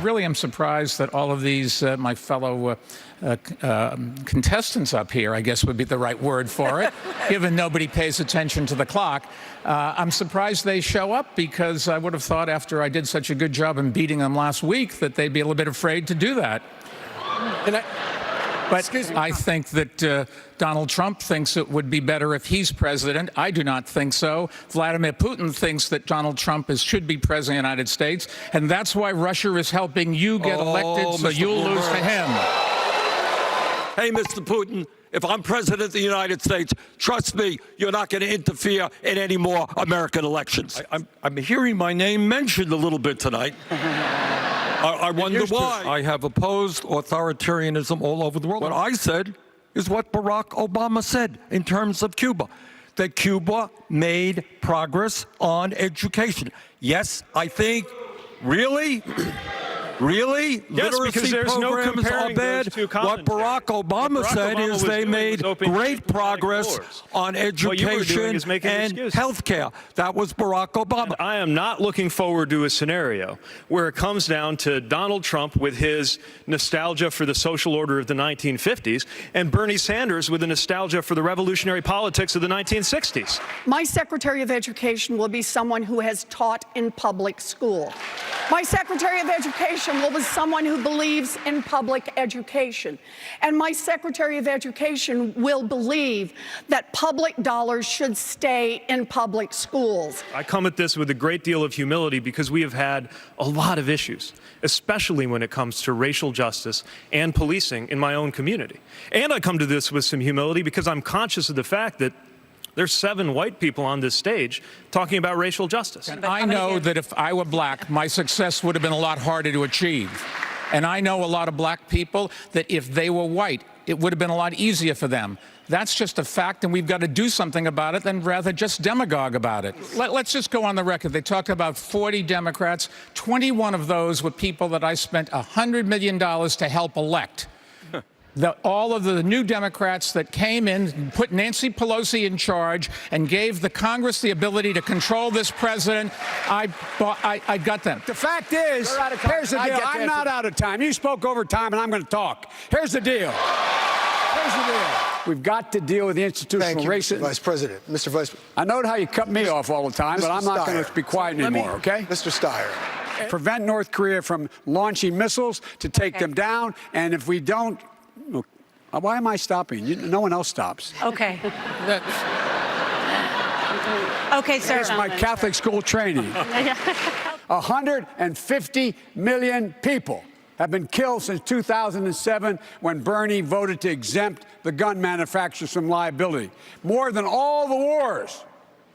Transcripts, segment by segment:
really am surprised that all of these, my fellow contestants up here, I guess would be the right word for it, given nobody pays attention to the clock. I'm surprised they show up, because I would have thought after I did such a good job in beating them last week that they'd be a little bit afraid to do that. But I think that Donald Trump thinks it would be better if he's president. I do not think so. Vladimir Putin thinks that Donald Trump should be president of the United States, and that's why Russia is helping you get elected, so you'll lose to him. Hey, Mr. Putin, if I'm president of the United States, trust me, you're not going to interfere in any more American elections. I'm hearing my name mentioned a little bit tonight. I wonder why. I have opposed authoritarianism all over the world. What I said is what Barack Obama said in terms of Cuba, that Cuba made progress on education. Yes, I think, really? Really? Yes, because there's no comparing those two What Barack Obama said is they made great progress on education and health care. That was Barack Obama. And I am not looking forward to a scenario where it comes down to Donald Trump with his nostalgia for the social order of the 1950s and Bernie Sanders with the nostalgia for the revolutionary politics of the 1960s. My Secretary of Education will be someone who has taught in public school. My Secretary of Education will be someone who believes in public education. And my Secretary of Education will believe that public dollars should stay in public schools. I come at this with a great deal of humility because we have had a lot of issues, especially when it comes to racial justice and policing in my own community. And I come to this with some humility because I'm conscious of the fact that there's 7 white people on this stage talking about racial justice. And I know that if I were black, my success would have been a lot harder to achieve. And I know a lot of black people that if they were white, it would have been a lot easier for them. That's just a fact, and we've got to do something about it than rather just demagogue about it. Let's just go on the record. They talked about 40 Democrats. 21 of those were people that I spent $100 million to help elect. All of the new Democrats that came in, put Nancy Pelosi in charge, and gave the Congress the ability to control this president, I got them. The fact is, here's the deal. I'm not out of time. You spoke over time, and I'm going to talk. Here's the deal. We've got to deal with the institutional racism. Mr. Vice President. Mr. Vice President. I know how you cut me off all the time, but I'm not going to be quiet anymore, okay? Mr. Steyer. Prevent North Korea from launching missiles to take them down, and if we don't, why am I stopping? No one else stops. Okay. Okay, sir. That's my Catholic school training. 150 million people have been killed since 2007 when Bernie voted to exempt the gun manufacturers from liability. More than all the wars,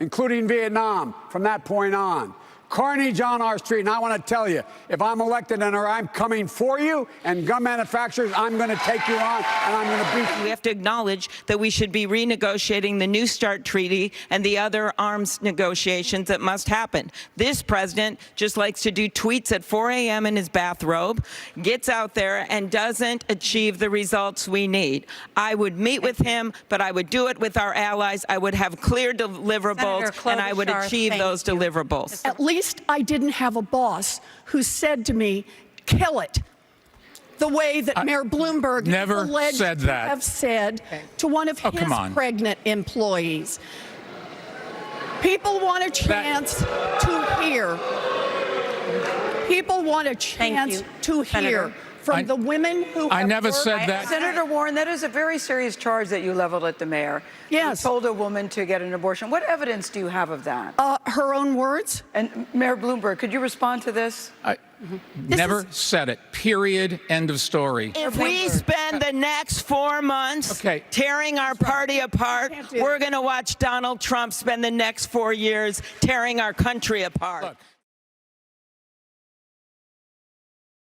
including Vietnam, from that point on. Carnage on our street, and I want to tell you, if I'm elected and I'm coming for you and gun manufacturers, I'm going to take you on and I'm going to beat you. We have to acknowledge that we should be renegotiating the New START treaty and the other arms negotiations that must happen. This president just likes to do tweets at 4 a.m. in his bathrobe, gets out there and doesn't achieve the results we need. I would meet with him, but I would do it with our allies. I would have clear deliverables, and I would achieve those deliverables. At least I didn't have a boss who said to me, kill it, the way that Mayor Bloomberg never is alleged said to that. have said to one of his pregnant employees. People want a chance to hear. People want a chance to hear from the women who I never said that. Senator Warren, that is a very serious charge that you leveled at the mayor. Yes. You told a woman to get an abortion. What evidence do you have of that? Her own words. And Mayor Bloomberg, could you respond to this? I never said it. Period. End of story. If we spend the next 4 months tearing our party apart, we're going to watch Donald Trump spend the next 4 years tearing our country apart. Look,